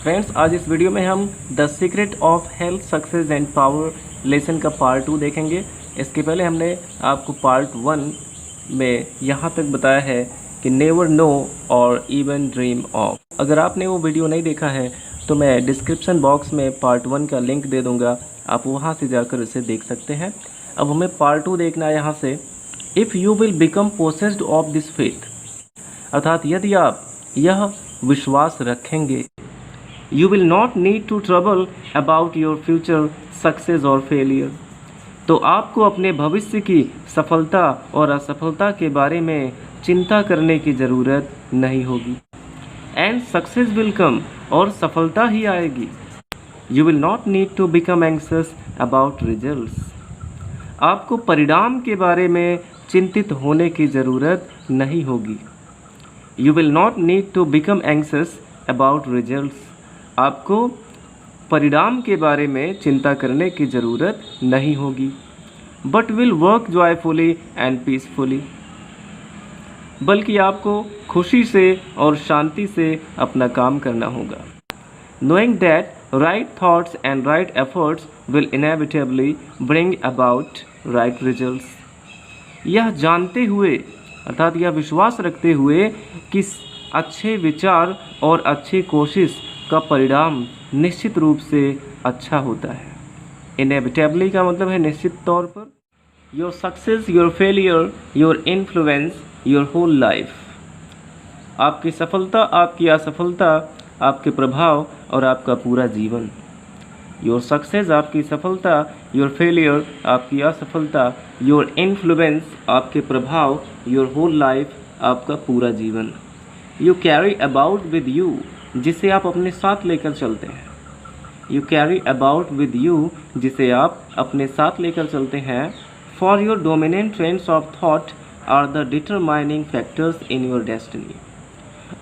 Friends, आज इस video में हम the secret of health success and power lesson का पार्ट 2 देखेंगे। इसके पहले हमने आपको पार्ट 1 में यहाँ तक बताया है कि नेवर नो और इवन ड्रीम ऑफ। अगर आपने वो वीडियो नहीं देखा है तो मैं डिस्क्रिप्शन बॉक्स में पार्ट 1 का लिंक दे दूँगा, आप वहाँ से जाकर उसे देख सकते हैं। अब हमें पार्ट 2 देखना है। यहाँ से if you will become possessed of this faith, अर्थात यदि आप यह विश्वास रखेंगे, You will not need to trouble about your future success or failure, तो आपको अपने भविष्य की सफलता और असफलता के बारे में चिंता करने की ज़रूरत नहीं होगी। And success will come, और सफलता ही आएगी। You will not need to become anxious about results, आपको परिणाम के बारे में चिंतित होने की ज़रूरत नहीं होगी। You will not need to become anxious about results, आपको परिणाम के बारे में चिंता करने की ज़रूरत नहीं होगी। But will work joyfully and peacefully, बल्कि आपको खुशी से और शांति से अपना काम करना होगा। Knowing that right thoughts and right efforts will inevitably bring about right results, यह जानते हुए अर्थात यह विश्वास रखते हुए कि अच्छे विचार और अच्छी कोशिश का परिणाम निश्चित रूप से अच्छा होता है। इनएविटेबली का मतलब है निश्चित तौर पर। Your success, your failure, your influence, your whole life, आपकी सफलता, आपकी असफलता, आपके प्रभाव और आपका पूरा जीवन। योर सक्सेस, आपकी सफलता, योर फेलियर, आपकी असफलता, योर इन्फ्लुएंस, आपके प्रभाव, योर होल लाइफ, आपका पूरा जीवन। You carry about with you, जिसे आप अपने साथ लेकर चलते हैं। You carry about with you, जिसे आप अपने साथ लेकर चलते हैं। For your dominant trends of thought are the determining factors in your destiny,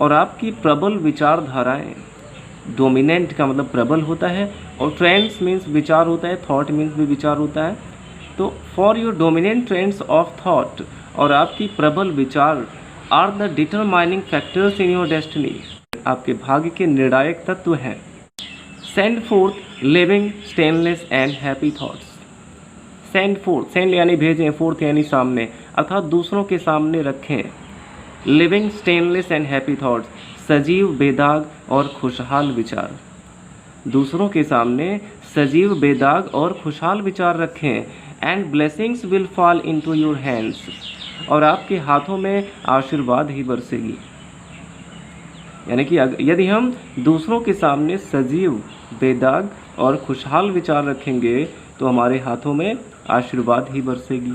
और आपकी प्रबल विचारधाराएं, डोमिनेंट का मतलब प्रबल होता है और ट्रेंड्स मीन्स विचार होता है, थॉट मीन्स भी विचार होता है। तो for your dominant trends of thought, और आपकी प्रबल विचार, are the determining factors in your destiny, आपके भाग्य के निर्णायक तत्व हैं। Send forth living stainless and happy thoughts, send forth, send यानी भेजें, फोर्थ यानी सामने, अर्थात दूसरों के सामने रखें। Living stainless and happy thoughts, सजीव, बेदाग और खुशहाल विचार, दूसरों के सामने सजीव, बेदाग और खुशहाल विचार रखें। And blessings will fall into your hands, और आपके हाथों में आशीर्वाद ही बरसेगी। यानी कि यदि हम दूसरों के सामने सजीव, बेदाग और खुशहाल विचार रखेंगे तो हमारे हाथों में आशीर्वाद ही बरसेगी।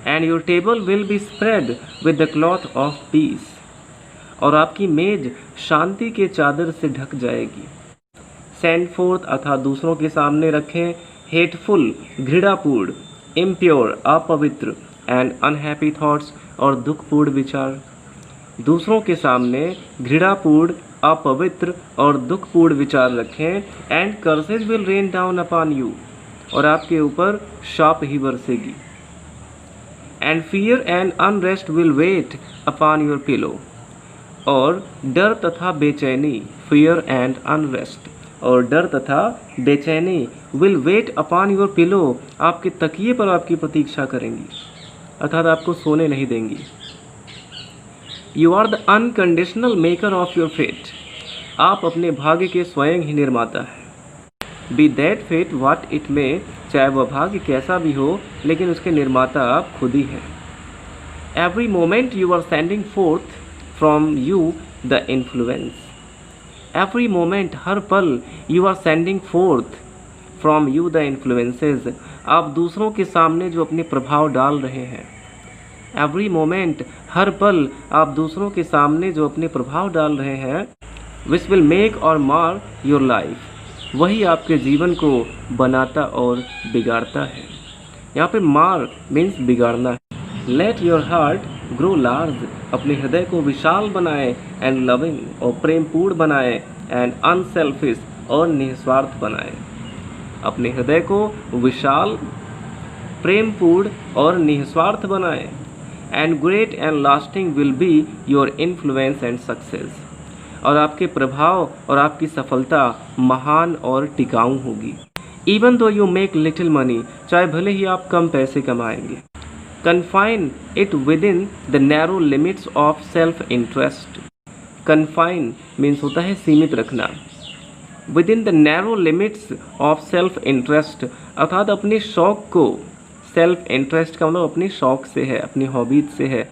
And your table will be spread with the cloth of peace, और आपकी मेज शांति के चादर से ढक जाएगी। सेंड फोर्थ अर्थात दूसरों के सामने रखें हेटफुल, घृणापूर्ण, इम्प्योर, अपवित्र, एंड अनहैप्पी थॉट्स और दुखपूर्ण विचार, दूसरों के सामने घृणापूर्ण, अपवित्र और दुखपूर्ण विचार रखें। And curses will rain down upon you, और आपके ऊपर शाप ही बरसेगी। And fear and unrest will wait upon your pillow, और डर तथा बेचैनी, फियर एंड अनरेस्ट, और डर तथा बेचैनी will wait upon your pillow, आपके तकिए पर आपकी प्रतीक्षा करेंगी, अर्थात आपको सोने नहीं देंगी। You are the unconditional maker of your fate, आप अपने भाग्य के स्वयं ही निर्माता है। Be that fate what it may, चाहे वह भाग्य कैसा भी हो, लेकिन उसके निर्माता आप खुद ही हैं। Every moment you are sending forth from you the influence, every moment, हर पल, you are sending forth from you the influences, आप दूसरों के सामने जो अपने प्रभाव डाल रहे हैं। एवरी मोमेंट, हर पल, आप दूसरों के सामने जो अपने प्रभाव डाल रहे हैं। विच विल मेक और मार योर लाइफ, वही आपके जीवन को बनाता और बिगाड़ता है। यहाँ पे मार मीन्स बिगाड़ना है। Let your heart grow large, अपने हृदय को विशाल बनाए। एंड लविंग, और प्रेमपूर्ण बनाए। एंड अनसेल्फिश, और निस्वार्थ बनाए। अपने हृदय को विशाल, प्रेमपूर्ण और निस्वार्थ बनाए। And great and lasting will be your influence and success, और आपके प्रभाव और आपकी सफलता महान और टिकाऊ होगी। Even though you make little money, चाहे भले ही आप कम पैसे कमाएंगे। Confine it with in the narrow limits of self interest. Confine means होता है सीमित रखना। With in the narrow limits of self interest अर्थात अपने शौक को, सेल्फ इंटरेस्ट का मतलब अपने शौक से है, अपनी हॉबीज से है,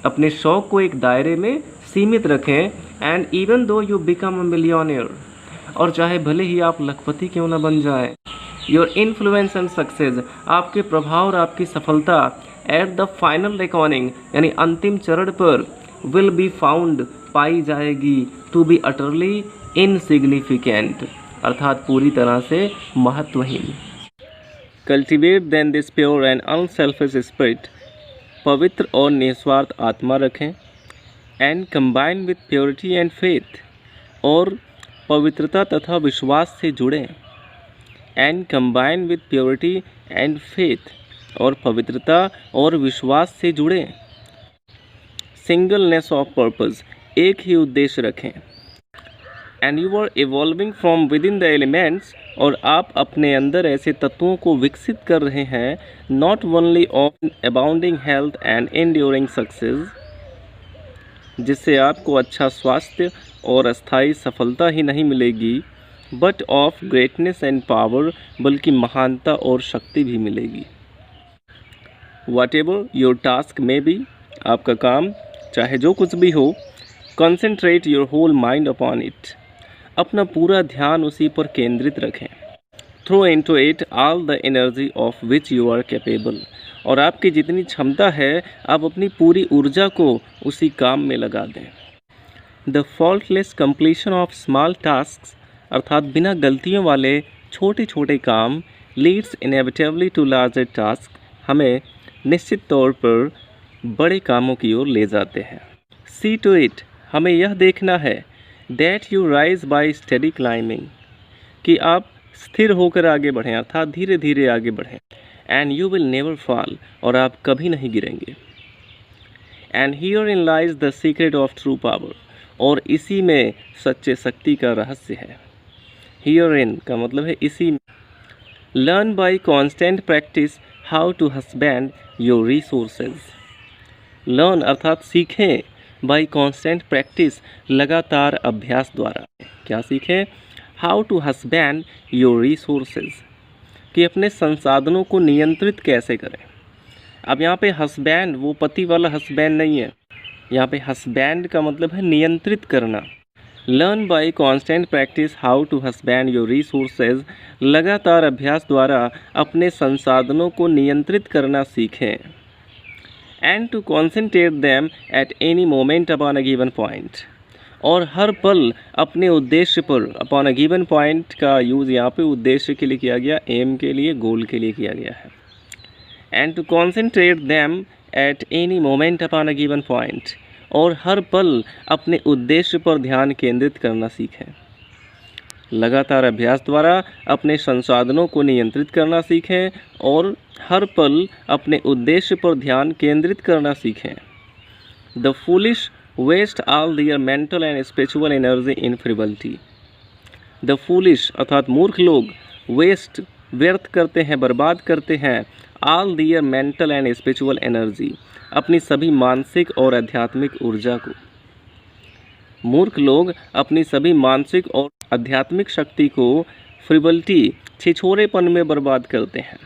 अपने शौक को एक दायरे में सीमित रखें। And even though you become a millionaire, और चाहे भले ही आप लखपति क्यों ना बन जाए। योर इन्फ्लुएंस एंड सक्सेस, आपके प्रभाव और आपकी सफलता एट द फाइनल रिकॉर्डिंग यानी अंतिम चरण पर विल बी फाउंड पाई जाएगी टू बी अटरली इनसिग्निफिकेंट अर्थात पूरी तरह से महत्वहीन। Cultivate then this pure and unselfish spirit, पवित्र और निस्वार्थ आत्मा रखें। And combine with purity and faith, और पवित्रता तथा विश्वास से जुड़ें। And combine with purity and faith, और पवित्रता और विश्वास से जुड़ें। सिंगलनेस ऑफ पर्पस, एक ही उद्देश्य रखें। And you are evolving from within the elements, और आप अपने अंदर ऐसे तत्वों को विकसित कर रहे हैं not only of abounding health and enduring success, जिससे आपको अच्छा स्वास्थ्य और अस्थायी सफलता ही नहीं मिलेगी, but of greatness and power, बल्कि महानता और शक्ति भी मिलेगी। Whatever your task may be, आपका काम चाहे जो कुछ भी हो, concentrate your whole mind upon it, अपना पूरा ध्यान उसी पर केंद्रित रखें। Throw into it all the energy of which you are capable, और आपकी जितनी क्षमता है आप अपनी पूरी ऊर्जा को उसी काम में लगा दें। The faultless completion of small tasks, अर्थात बिना गलतियों वाले छोटे छोटे काम, leads inevitably to larger task, हमें निश्चित तौर पर बड़े कामों की ओर ले जाते हैं। सी टू इट, हमें यह देखना है that you rise by study climbing, कि आप स्थिर होकर आगे बढ़ें अर्थात धीरे धीरे आगे बढ़ें। And you will never fall, और आप कभी नहीं गिरेंगे। And here in lies the secret of true power, और इसी में सच्चे शक्ति का रहस्य है। हियर इन का मतलब है इसी में। Learn by constant practice how to husband your resources. Learn अर्थात सीखें, बाय कॉन्स्टेंट प्रैक्टिस लगातार अभ्यास द्वारा। क्या सीखें? How to husband your resources, कि अपने संसाधनों को नियंत्रित कैसे करें। अब यहाँ पे हस्बैंड वो पति वाला हस्बैंड नहीं है, यहाँ पे हस्बैंड का मतलब है नियंत्रित करना। Learn by constant practice how to husband your resources, लगातार अभ्यास द्वारा अपने संसाधनों को नियंत्रित करना सीखें। And to concentrate them at any moment upon a given point, और हर पल अपने उद्देश्य पर, अपॉन अ गिवन पॉइंट का यूज़ यहाँ पे उद्देश्य के लिए किया गया, एम के लिए, गोल के लिए किया गया है। And to concentrate them at any moment upon a given point, और हर पल अपने उद्देश्य पर ध्यान केंद्रित करना सीखें। लगातार अभ्यास द्वारा अपने संसाधनों को नियंत्रित करना सीखें और हर पल अपने उद्देश्य पर ध्यान केंद्रित करना सीखें। The foolish waste all their mental and spiritual energy in frivolity. The foolish अर्थात मूर्ख लोग, वेस्ट व्यर्थ करते हैं, बर्बाद करते हैं, all their mental and spiritual energy, अपनी सभी मानसिक और आध्यात्मिक ऊर्जा को। मूर्ख लोग अपनी सभी मानसिक और आध्यात्मिक शक्ति को फ्रिवलिटी, छिछोरेपन में बर्बाद करते हैं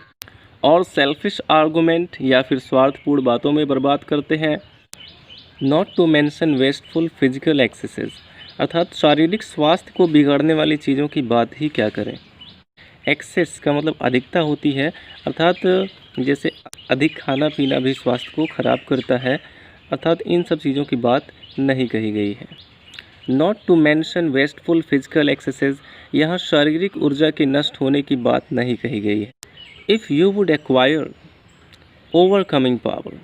और सेल्फिश आर्गुमेंट या फिर स्वार्थपूर्ण बातों में बर्बाद करते हैं। Not to mention wasteful physical excesses, अर्थात शारीरिक स्वास्थ्य को बिगाड़ने वाली चीज़ों की बात ही क्या करें। एक्सेस का मतलब अधिकता होती है, अर्थात जैसे अधिक खाना पीना भी स्वास्थ्य को खराब करता है, अर्थात इन सब चीज़ों की बात नहीं कही गई है। Not to mention wasteful physical excesses, यहाँ शारीरिक ऊर्जा के नष्ट होने की बात नहीं कही गई है। If you would acquire overcoming power,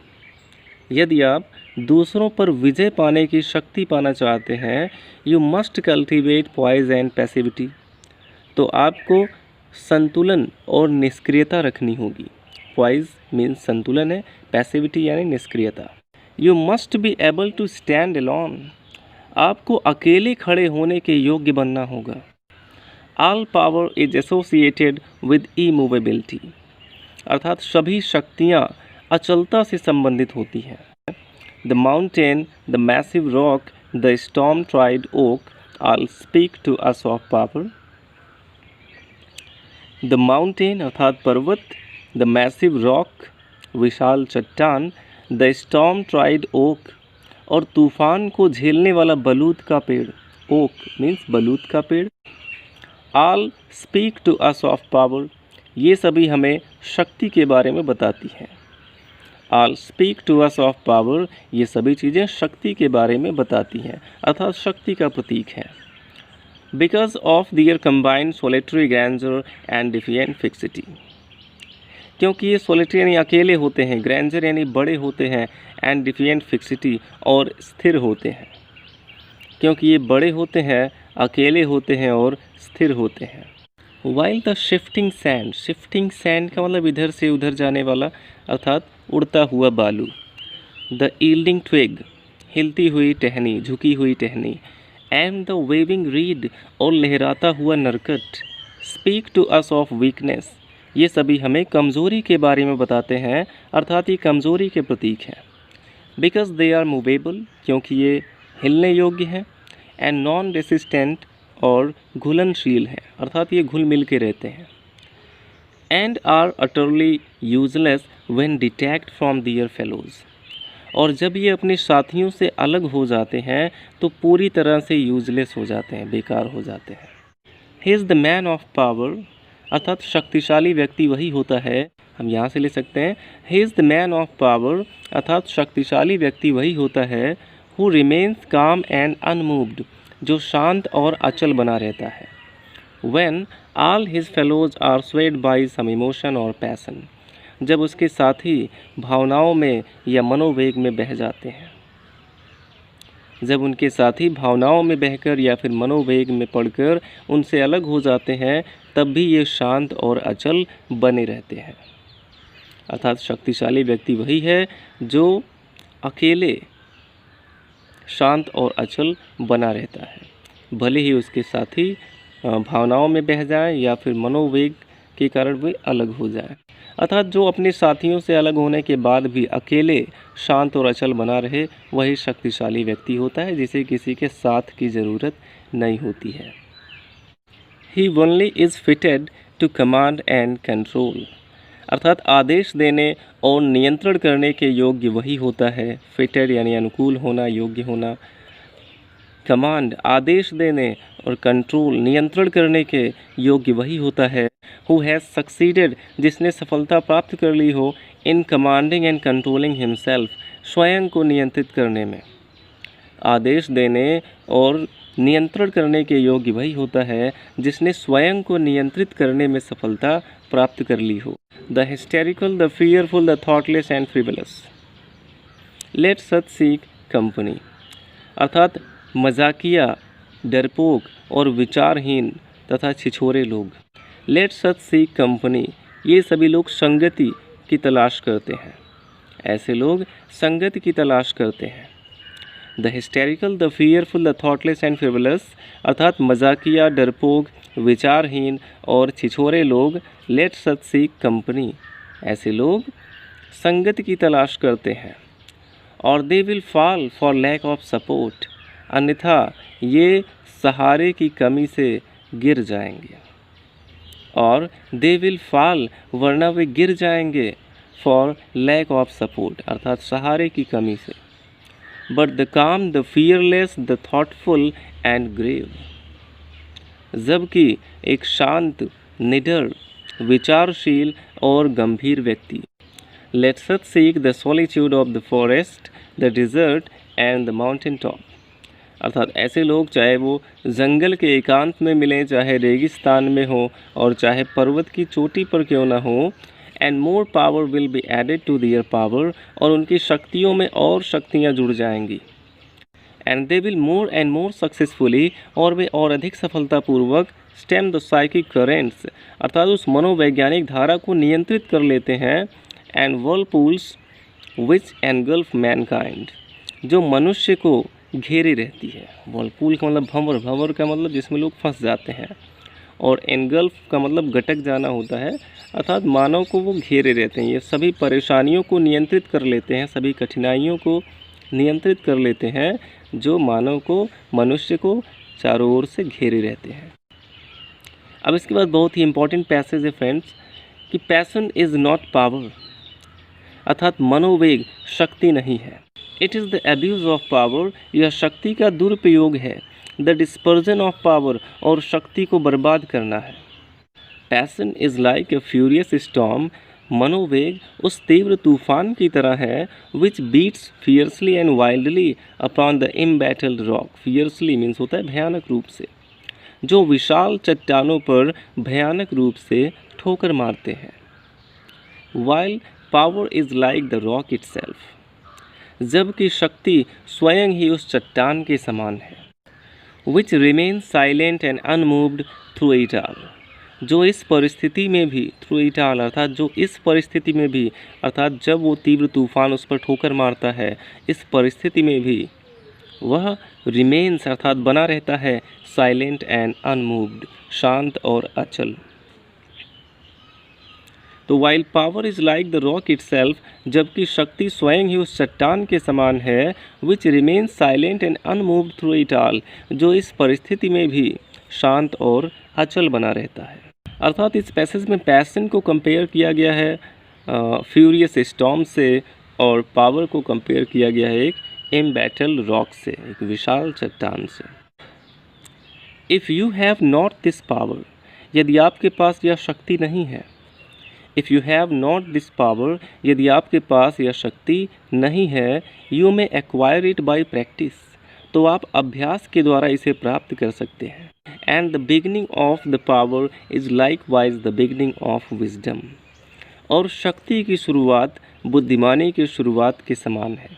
यदि आप दूसरों पर विजय पाने की शक्ति पाना चाहते हैं, you must cultivate poise and passivity, तो आपको संतुलन और निष्क्रियता रखनी होगी। पॉइज मीन्स संतुलन है, पैसिविटी यानी निष्क्रियता। You must be able to stand alone, आपको अकेले खड़े होने के योग्य बनना होगा। All power is associated with immovability, अर्थात सभी शक्तियाँ अचलता से संबंधित होती हैं। The mountain, the massive rock, the storm tried oak all speak to us of power. The mountain अर्थात पर्वत, द मैसिव रॉक विशाल चट्टान, द स्टॉर्म ट्राइड ओक और तूफान को झेलने वाला बलूत का पेड़, ओक मीन्स बलूत का पेड़, all speak to us of power, ये सभी हमें शक्ति के बारे में बताती हैं। All speak to us of power, ये सभी चीज़ें शक्ति के बारे में बताती हैं, अर्थात शक्ति का प्रतीक है। Because of their combined solitary grandeur and defiant fixity, क्योंकि ये सोलिटरी यानी अकेले होते हैं, ग्रैंडर यानी बड़े होते हैं, एंड डिफिएंट फिक्सिटी और स्थिर होते हैं। क्योंकि ये बड़े होते हैं, अकेले होते हैं और स्थिर होते हैं। While the shifting sand, shifting sand का मतलब इधर से उधर जाने वाला, अर्थात उड़ता हुआ बालू। द यील्डिंग ट्विग, हिलती हुई टहनी, झुकी हुई टहनी। एंड द वेविंग रीड, और लहराता हुआ नरकट। Speak to us of weakness, ये सभी हमें कमज़ोरी के बारे में बताते हैं, अर्थात ये कमज़ोरी के प्रतीक हैं। बिकॉज दे आर मूवेबल, क्योंकि ये हिलने योग्य हैं, एंड नॉन रेसिस्टेंट, और घुलनशील हैं, अर्थात ये घुल मिल के रहते हैं। And are utterly useless when detached from their fellows, और जब ये अपने साथियों से अलग हो जाते हैं तो पूरी तरह से यूजलेस हो जाते हैं, बेकार हो जाते हैं। He is the man of power, अर्थात शक्तिशाली व्यक्ति वही होता है, हम यहाँ से ले सकते हैं, he is the man of power, अर्थात शक्तिशाली व्यक्ति वही होता है, who remains calm and unmoved, जो शांत और अचल बना रहता है। When all his fellows are swayed by some emotion और पैसन, जब उसके साथी भावनाओं में या मनोवेग में बह जाते हैं। जब उनके साथी भावनाओं में बहकर या फिर मनोवेग में पड़कर उनसे अलग हो जाते हैं, तब भी ये शांत और अचल बने रहते हैं। अर्थात शक्तिशाली व्यक्ति वही है जो अकेले शांत और अचल बना रहता है, भले ही उसके साथी भावनाओं में बह जाएं या फिर मनोवेग के कारण वे अलग हो जाएं। अर्थात जो अपने साथियों से अलग होने के बाद भी अकेले शांत और अचल बना रहे, वही शक्तिशाली व्यक्ति होता है, जिसे किसी के साथ की ज़रूरत नहीं होती है। He only is fitted to command and control, अर्थात आदेश देने और नियंत्रण करने के योग्य वही होता है। फिटेड यानी अनुकूल होना, योग्य होना। कमांड आदेश देने और कंट्रोल नियंत्रण करने के योग्य वही होता है। हु हैज़ सक्सीडेड, जिसने सफलता प्राप्त कर ली हो, इन कमांडिंग एंड कंट्रोलिंग हिमसेल्फ, स्वयं को नियंत्रित करने में। आदेश देने और नियंत्रण करने के योग्य वही होता है जिसने स्वयं को नियंत्रित करने में सफलता प्राप्त कर ली हो। The hysterical, the fearful, the thoughtless and frivolous, let such seek company, अर्थात मजाकिया, डरपोक और विचारहीन तथा छिछोरे लोग। लेट सच सीक कंपनी, ये सभी लोग संगति की तलाश करते हैं। ऐसे लोग संगति की तलाश करते हैं। The hysterical, the fearful, the thoughtless and frivolous, अर्थात मजाकिया, डरपोक, विचारहीन और छिछोरे लोग। लेट सच सीक कंपनी, ऐसे लोग संगति की तलाश करते हैं। और they will fall for lack of support, अन्यथा ये सहारे की कमी से गिर जाएंगे। और दे विल फॉल, वरना वे गिर जाएंगे, फॉर लैक ऑफ सपोर्ट, अर्थात सहारे की कमी से। But the calm, the fearless, the thoughtful and grave, जबकि एक शांत, निडर, विचारशील और गंभीर व्यक्ति। Let such seek the solitude of the forest, the desert and the mountain top, अर्थात ऐसे लोग चाहे वो जंगल के एकांत में मिलें, चाहे रेगिस्तान में हो और चाहे पर्वत की चोटी पर क्यों ना हो। And more power will be added to their power, और उनकी शक्तियों में और शक्तियाँ जुड़ जाएंगी। And they will more and more successfully, और वे और अधिक सफलतापूर्वक स्टेम द साइकिक करेंट्स, अर्थात उस मनोवैज्ञानिक धारा को नियंत्रित कर लेते हैं। एंड वर्लपूल्स विच एनगल्फ मैनकाइंड, जो मनुष्य को घेरे रहती है। व्हर्लपूल का मतलब भंवर, भंवर का मतलब जिसमें लोग फंस जाते हैं, और एनगल्फ का मतलब गटक जाना होता है, अर्थात मानव को वो घेरे रहते हैं। ये सभी परेशानियों को नियंत्रित कर लेते हैं, सभी कठिनाइयों को नियंत्रित कर लेते हैं जो मानव को, मनुष्य को चारों ओर से घेरे रहते हैं। अब इसके बाद बहुत ही इंपॉर्टेंट पैसेज है फ्रेंड्स, कि पैशन इज़ नॉट पावर, अर्थात मनोवेग शक्ति नहीं है। It is the abuse of power, यह शक्ति का दुरुपयोग है। द डिस्पर्जन ऑफ पावर, और शक्ति को बर्बाद करना है। Passion is like a furious storm, मनोवेग उस तीव्र तूफान की तरह है, which beats fiercely and wildly upon the embattled rock. Fiercely means होता है भयानक रूप से, जो विशाल चट्टानों पर भयानक रूप से ठोकर मारते हैं। While power is like the rock itself, जबकि शक्ति स्वयं ही उस चट्टान के समान है। Which remain silent and unmoved through it all, जो इस परिस्थिति में भी, थ्रू इट ऑल अर्थात जो इस परिस्थिति में भी, अर्थात जब वो तीव्र तूफान उस पर ठोकर मारता है, इस परिस्थिति में भी वह रिमेन्स अर्थात बना रहता है, साइलेंट एंड अनमूव्ड, शांत और अचल। तो while power is like the rock itself, जबकि शक्ति स्वयं ही उस चट्टान के समान है, which remains silent and unmoved through it all, जो इस परिस्थिति में भी शांत और अचल बना रहता है। अर्थात इस पैसेज में पैशन को कंपेयर किया गया है फ्यूरियस स्टॉर्म से, और पावर को कंपेयर किया गया है एक एम्बैटल्ड रॉक से, एक विशाल चट्टान से। If you have not this power, यदि आपके पास यह शक्ति नहीं है। If you have not this power, यदि आपके पास यह शक्ति नहीं है, you may acquire it by practice, तो आप अभ्यास के द्वारा इसे प्राप्त कर सकते हैं। And the beginning of the power is like wise the beginning of wisdom, और शक्ति की शुरुआत बुद्धिमानी की शुरुआत के समान है।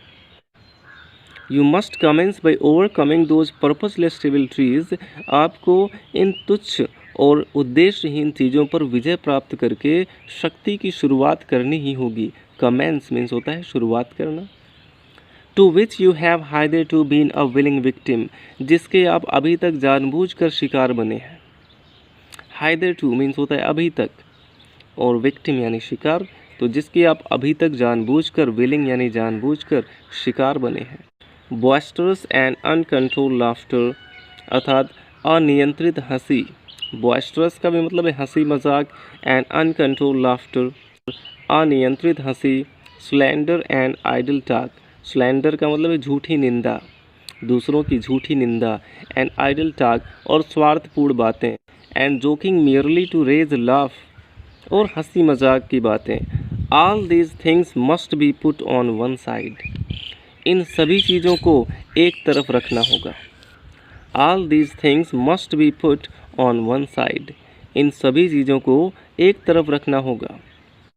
You must commence by overcoming those purposeless trivialities, आपको इन तुच्छ और उद्देश्यहीन चीज़ों पर विजय प्राप्त करके शक्ति की शुरुआत करनी ही होगी। कमेंस मीन्स होता है शुरुआत करना। To which you have hitherto been a willing victim, जिसके आप अभी तक जानबूझकर शिकार बने हैं। हाइदर टू मीन्स होता है अभी तक, और विक्टिम यानी शिकार, तो जिसके आप अभी तक जानबूझकर, विलिंग यानी जानबूझकर शिकार बने हैं। बॉयस्टरस एंड अनकंट्रोल्ड लाफ्टर, अर्थात अनियंत्रित हंसी। बॉयस्टरस का भी मतलब है हंसी मजाक, एंड अनकंट्रोल्ड लाफ्टर अनियंत्रित हंसी। Slander and idol talk, slander का मतलब है झूठी निंदा, दूसरों की झूठी निंदा। एंड आइडल टॉक और स्वार्थपूर्ण बातें। And joking merely to raise laugh, और हंसी मजाक की बातें। All these things must be put on one side, इन सभी चीज़ों को एक तरफ रखना होगा। All these things must be put on one side, इन सभी चीज़ों को एक तरफ रखना होगा।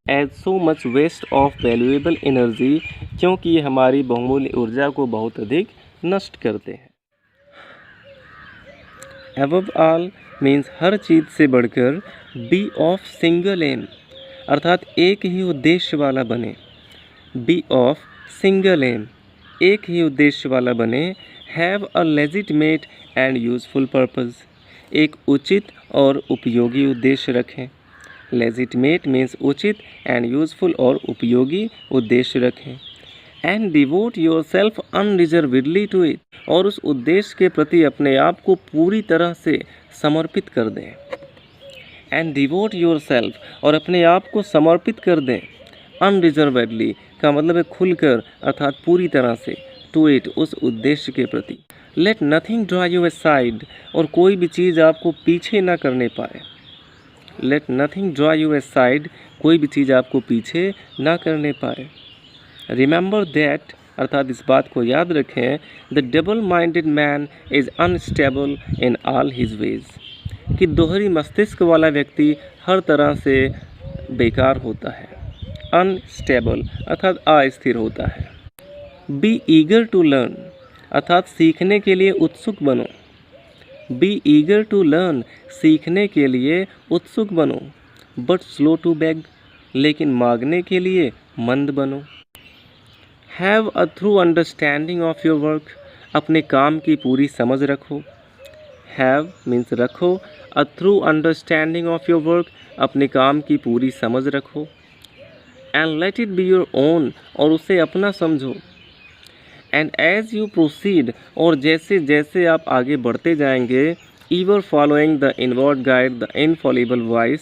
As so much waste of valuable energy, क्योंकि ये हमारी बहुमूल्य ऊर्जा को बहुत अधिक नष्ट करते हैं। एबव ऑल मीन्स हर चीज़ से बढ़कर, बी ऑफ सिंगल एम, अर्थात एक ही उद्देश्य वाला बने। बी ऑफ सिंगल एम, एक ही उद्देश्य वाला बने। Have a legitimate and useful purpose, एक उचित और उपयोगी उद्देश्य रखें। लेजिटमेट मीन्स उचित, एंड यूजफुल और उपयोगी उद्देश्य रखें। एंड डिवोट योर सेल्फ अनरिजर्वेडली टू इट, और उस उद्देश्य के प्रति अपने आप को पूरी तरह से समर्पित कर दें। एंड डिवोट योर सेल्फ, और अपने आप को समर्पित कर दें। अनरिजर्वेडली का मतलब है खुलकर, अर्थात पूरी तरह से। टू इट, उस उद्देश्य के प्रति। Let nothing draw you aside, और कोई भी चीज़ आपको पीछे ना करने पाए। Let nothing draw you aside, कोई भी चीज़ आपको पीछे ना करने पाए। रिमेंबर दैट, अर्थात इस बात को याद रखें, the double minded man is unstable in all his veg, कि दोहरी मस्तिष्क वाला व्यक्ति हर तरह से बेकार होता है। अनस्टेबल अर्थात अस्थिर होता है। बी ईगर टू लर्न, अर्थात सीखने के लिए उत्सुक बनो। बी ईगर टू लर्न, सीखने के लिए उत्सुक बनो। बट स्लो टू बेग, लेकिन मांगने के लिए मंद बनो। Have a thorough understanding of your work, अपने काम की पूरी समझ रखो। हैव मीन्स रखो। A thorough understanding of your work, अपने काम की पूरी समझ रखो। And let it be your own, और उसे अपना समझो। एंड एज यू प्रोसीड, और जैसे जैसे आप आगे बढ़ते जाएंगे, ever following the inward guide the infallible voice,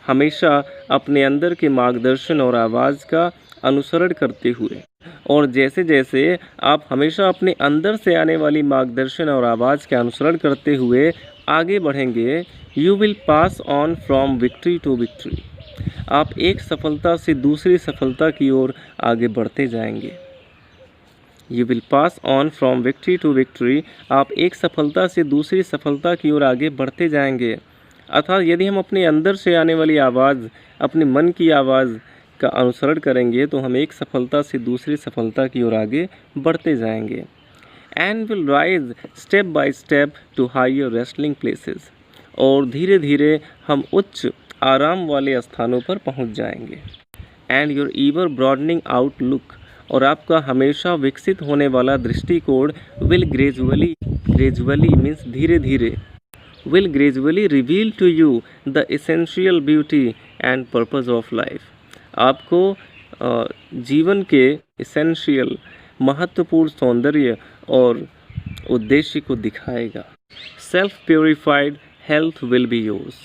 हमेशा अपने अंदर के मार्गदर्शन और आवाज़ का अनुसरण करते हुए, और जैसे जैसे आप हमेशा अपने अंदर से आने वाली मार्गदर्शन और आवाज़ के अनुसरण करते हुए आगे बढ़ेंगे, you will pass on from victory to victory, आप एक सफलता से दूसरी सफलता की ओर आगे बढ़ते जाएंगे। You will pass on from victory to victory, आप एक सफलता से दूसरी सफलता की ओर आगे बढ़ते जाएंगे। अर्थात यदि हम अपने अंदर से आने वाली आवाज़, अपने मन की आवाज़ का अनुसरण करेंगे तो हम एक सफलता से दूसरी सफलता की ओर आगे बढ़ते जाएंगे। And will rise step by step to higher resting places, और धीरे धीरे हम उच्च आराम वाले स्थानों पर पहुंच जाएंगे। एंड योर ईवर ब्रॉडनिंग आउटलुक, और आपका हमेशा विकसित होने वाला दृष्टिकोण विल ग्रेजुअली मीन्स धीरे धीरे, will gradually reveal to you the essential beauty and purpose of life, आपको जीवन के essential महत्वपूर्ण सौंदर्य और उद्देश्य को दिखाएगा। Self purified health will be yours,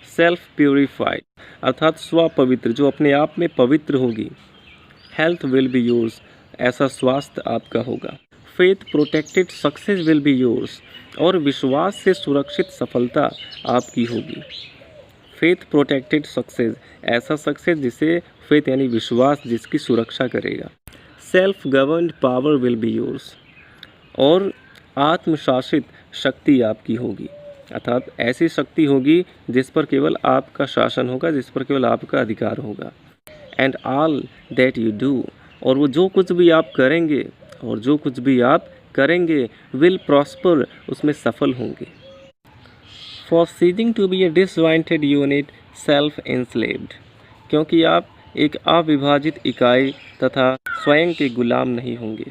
self purified अर्थात स्व पवित्र, जो अपने आप में पवित्र होगी। हेल्थ विल बी योर्स, ऐसा स्वास्थ्य आपका होगा। Faith protected success will be yours, और विश्वास से सुरक्षित सफलता आपकी होगी। फेथ प्रोटेक्टेड सक्सेस, ऐसा सक्सेस जिसे फेथ यानी विश्वास जिसकी सुरक्षा करेगा। Self governed power will be yours, और आत्मशासित शक्ति आपकी होगी, अर्थात ऐसी शक्ति होगी जिस पर केवल आपका शासन होगा, जिस पर केवल आपका अधिकार होगा। And all that you do, और वो जो कुछ भी आप करेंगे और जो कुछ भी आप करेंगे विल प्रॉस्पर, उसमें सफल होंगे। For ceasing to be a disjointed unit self enslaved, क्योंकि आप एक अविभाजित इकाई तथा स्वयं के गुलाम नहीं होंगे।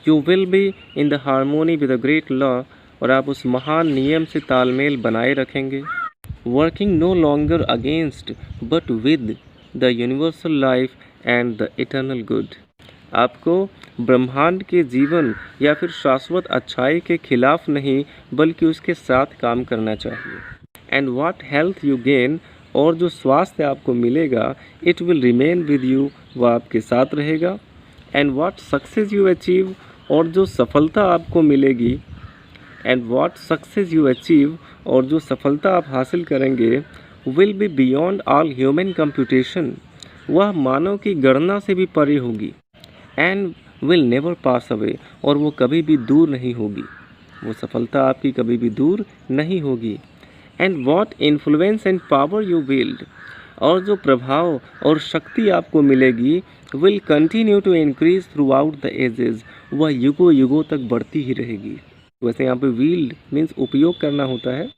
You will be in the harmony with the great law, और आप उस महान नियम से तालमेल बनाए रखेंगे। Working no longer against but with the universal life and the eternal good, आपको ब्रह्मांड के जीवन या फिर शाश्वत अच्छाई के खिलाफ नहीं बल्कि उसके साथ काम करना चाहिए। And what health you gain, और जो स्वास्थ्य आपको मिलेगा, it will remain with you, वह आपके साथ रहेगा। And what success you achieve, और जो सफलता आपको मिलेगी, and what success you achieve, और जो सफलता आप हासिल करेंगे, will be beyond all human computation, वह मानव की गणना से भी परे होगी। And will never pass away, और वो कभी भी दूर नहीं होगी, वो सफलता आपकी कभी भी दूर नहीं होगी। And what influence and power you wield, और जो प्रभाव और शक्ति आपको मिलेगी, will continue to increase throughout the ages, वह युगों युगों तक बढ़ती ही रहेगी। वैसे यहाँ पे विल्ड मीन्स उपयोग करना होता है।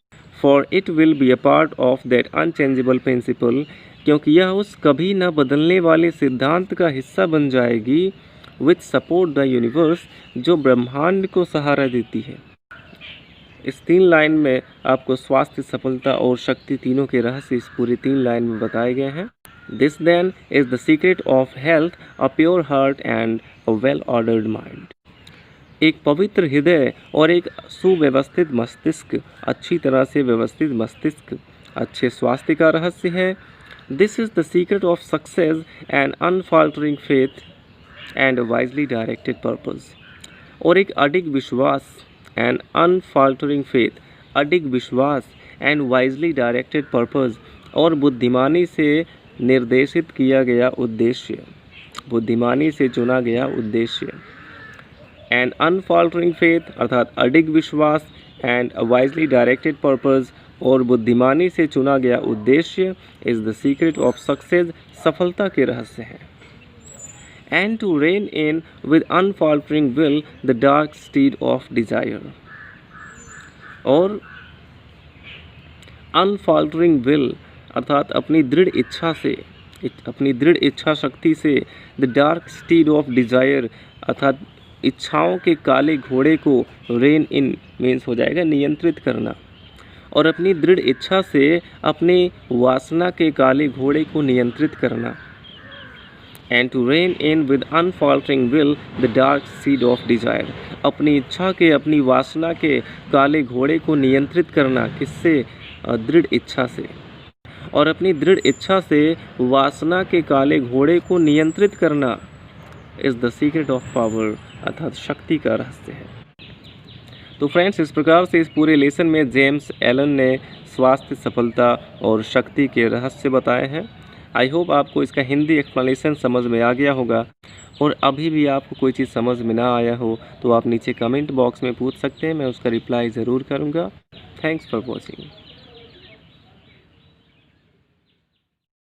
For it will be a part of that unchangeable principle, क्योंकि यह उस कभी न बदलने वाले सिद्धांत का हिस्सा बन जाएगी, विथ सपोर्ट द यूनिवर्स, जो ब्रह्मांड को सहारा देती है। इस 3 लाइन में आपको स्वास्थ्य, सफलता और शक्ति तीनों के रहस्य इस पूरी 3 लाइन में बताए गए हैं। This then is the secret of health, a pure heart and a well ordered mind, एक पवित्र हृदय और एक सुव्यवस्थित मस्तिष्क, अच्छी तरह से व्यवस्थित मस्तिष्क अच्छे स्वास्थ्य का रहस्य है। This is the secret of success and unfaltering faith and wisely directed purpose, और एक अडिग विश्वास एंड अनफॉल्टरिंग फेथ, अडिग विश्वास एंड वाइजली डायरेक्टेड पर्पस, और बुद्धिमानी से निर्देशित किया गया उद्देश्य, बुद्धिमानी से चुना गया उद्देश्य। एंड अनफॉल्टरिंग फेथ अर्थात अडिग विश्वास एंड वाइजली डायरेक्टेड पर्पस, और बुद्धिमानी से चुना गया उद्देश्य is the secret of success, सफलता के रहस्य हैं। And to rein in with unfaltering will the dark steed of desire, और अनफॉल्टरिंग विल अर्थात अपनी दृढ़ इच्छा से, अपनी दृढ़ इच्छा शक्ति से, the dark steed of Dzire अर्थात इच्छाओं के काले घोड़े को रेन इन मीन्स हो जाएगा नियंत्रित करना, और अपनी दृढ़ इच्छा से अपनी वासना के काले घोड़े को नियंत्रित करना। And to rein in with unfaltering will the dark seed of desire, अपनी इच्छा के, अपनी वासना के काले घोड़े को नियंत्रित करना, किससे? दृढ़ इच्छा से, और अपनी दृढ़ इच्छा से वासना के काले घोड़े को नियंत्रित करना is the secret of power, अर्थात शक्ति का रहस्य है। तो फ्रेंड्स, इस प्रकार से इस पूरे लेसन में जेम्स एलन ने स्वास्थ्य, सफलता और शक्ति के रहस्य बताए हैं। आई होप आपको इसका हिंदी एक्सप्लेनेशन समझ में आ गया होगा, और अभी भी आपको कोई चीज़ समझ में ना आया हो तो आप नीचे कमेंट बॉक्स में पूछ सकते हैं, मैं उसका रिप्लाई ज़रूर करूँगा। Thanks for watching.